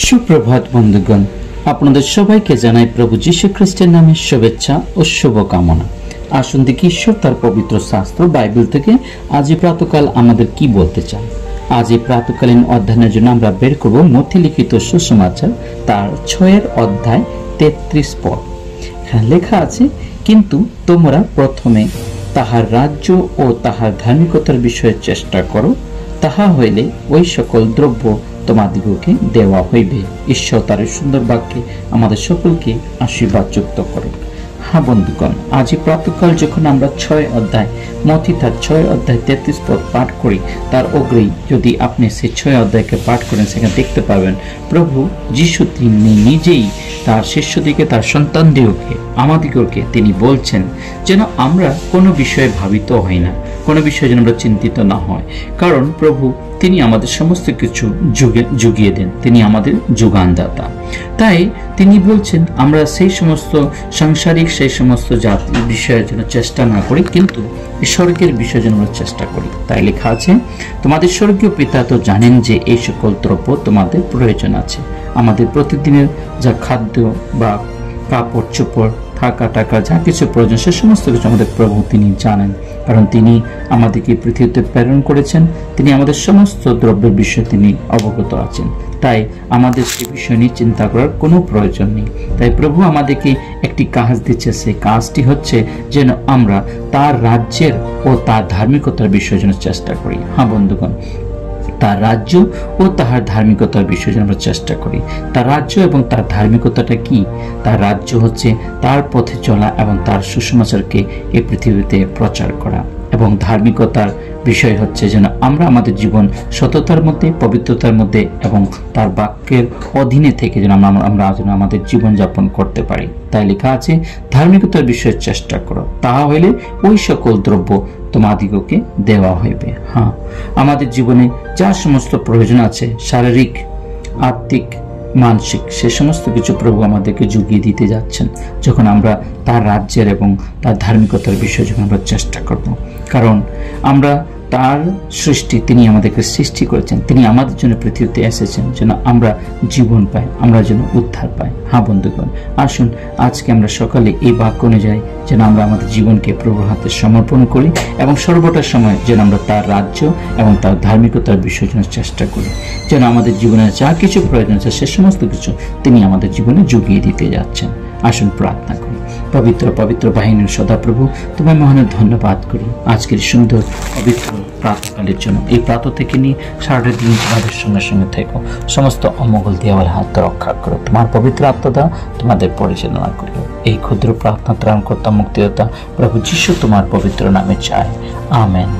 সুপ্রভাত বন্ধুগণ, আপনাদের সবাইকে জানাই প্রভু যীশু খ্রিস্টের নামে শুভেচ্ছা ও শুভকামনা। আসুন দেখি ঈশ্বর তার পবিত্র শাস্ত্র বাইবেল থেকে আজ প্রাতকাল আমাদের কি বলতে চান। আজ এই প্রাতকালীন অধ্যয়নের জন্য আমরা বের করব মথি লিখিত সুসমাচার তার 6 অধ্যায় 33 পদ। এখানে লেখা আছে, কিন্তু তোমরা প্রথমে তাহার রাজ্য ও তাহার ধার্মিকতার বিষয়ে চেষ্টা করো, তাহা হইলে ওই সকল দ্রব্য তোমাদিগকে দেওয়া হইবে। ঈশ্বর তার সুন্দর বাক্যে আমাদের সকলকে আশীর্বাদ যুক্ত করুন। হ্যাঁ বন্ধুগণ, আজ প্রাতকাল যখন আমরা 6 অধ্যায় মথি তার 6 অধ্যায় 33 পদ পাঠ করি, তার অগ্রেই যদি আপনি সেই 6 অধ্যায়কে পাঠ করেন, সেখানে দেখতে পাবেন প্রভু যীশু তিনি নিজেই তার শিষ্যদিকে, তার সন্তানদিগকে, আমাদিগকে তিনি বলছেন যেন আমরা কোনো বিষয়ে ভাবিত হই না, কোনো বিষয়ে যেন আমরা চিন্তিত না হয়। কারণ প্রভু তিনি আমাদের সমস্ত কিছু জুগিয়ে দেন, তিনি আমাদের যোগানদাতা। তাই তিনি বলছেন আমরা সেই সমস্ত সাংসারিক সেই সমস্ত জাতির বিষয়ের জন্য চেষ্টা না করি, কিন্তু স্বর্গের বিষয়ের জন্য আমরা চেষ্টা করি। তাই লেখা আছে, তোমাদের স্বর্গীয় পিতা তো জানেন যে এই সকল দ্রব্য তোমাদের প্রয়োজন আছে। আমাদের প্রতিদিনের যা খাদ্য বা কাপড় চোপড়, থাকা টাকা, যা কিছু প্রয়োজন সে সমস্ত কিছু আমাদের প্রভু তিনি জানেন। কারণ তিনি আমাদেরকে পৃথিবীতে প্রেরণ করেছেন, তিনি আমাদের সমস্ত দ্রব্যের বিষয়ে তিনি অবগত আছেন। তাই আমাদের সে বিষয় নিয়ে চিন্তা করার কোনো প্রয়োজন নেই। তাই প্রভু আমাদেরকে একটি কাজ দিচ্ছে, সেই কাজটি হচ্ছে যেন আমরা তার রাজ্যের ও তার ধার্মিকতার বিষয়ের জন্য চেষ্টা করি। হ্যাঁ বন্ধুগণ, তার রাজ্য ও তাহার ধার্মিকতার বিষয়ে যেন আমরা চেষ্টা করি। তার রাজ্য এবং তার ধার্মিকতাটা কি? তার রাজ্য হচ্ছে তার পথে চলা এবং তার সুসমাচারকে এই পৃথিবীতে প্রচার করা, এবং ধার্মিকতার বিষয় হচ্ছে যেন আমরা আমাদের জীবন সততার মধ্যে, পবিত্রতার মধ্যে এবং তার বাক্যের অধীনে থেকে যেন আমরা যেন আমাদের জীবন যাপন করতে পারি। তাই লেখা আছে, ধার্মিকতার বিষয়ে চেষ্টা করো, তাহা হইলে ওই সকল দ্রব্য তোমাদিগকে দেওয়া হইবে। হ্যাঁ, আমাদের জীবনে যা সমস্ত প্রয়োজন আছে, শারীরিক, আত্মিক, মানসিক, সে সমস্ত কিছু প্রভু আমাদেরকে জুগিয়ে দিতে যাচ্ছেন যখন আমরা তার রাজ্যের এবং তার ধার্মিকতার বিষয়ে যখন আমরা চেষ্টা করব। কারণ আমরা তার সৃষ্টি, তিনি আমাদেরকে সৃষ্টি করেছেন, তিনি আমাদের জন্য পৃথিবীতে এসেছেন যেন আমরা জীবন পাই, আমরা যেন উদ্ধার পাই। হ্যাঁ বন্ধুগণ, আসুন আজকে আমরা সকালে এই বাক্য অনুযায়ী যেন আমরা আমাদের জীবনকে প্রভুর হাতে সমর্পণ করি এবং সর্বটা সময় যেন আমরা তার রাজ্য এবং তার ধার্মিকতার বিষয়ের জন্য চেষ্টা করি, যেন আমাদের জীবনে যা কিছু প্রয়োজন আছে সে সমস্ত কিছু তিনি আমাদের জীবনে জুগিয়ে দিতে যাচ্ছেন। আসুন প্রার্থনা করি। পবিত্র পবিত্র বাহিনীর সদাপ্রভু, তোমার মহানের ধন্যবাদ করি আজকের সুন্দর পবিত্র প্রাতকালের জন্য। এই প্রাত থেকে নিয়ে সারাটা দিন তোমাদের সঙ্গে সঙ্গে থেকো, সমস্ত অমঙ্গল দিয়ে আমার হাত রক্ষা করো, তোমার পবিত্র আত্মা তোমাদের পরিচালনা করিও। এই ক্ষুদ্র প্রার্থনা ত্রাণকর্তা মুক্তিদাতা প্রভু যীশু তোমার পবিত্র নামে চাই, আমেন।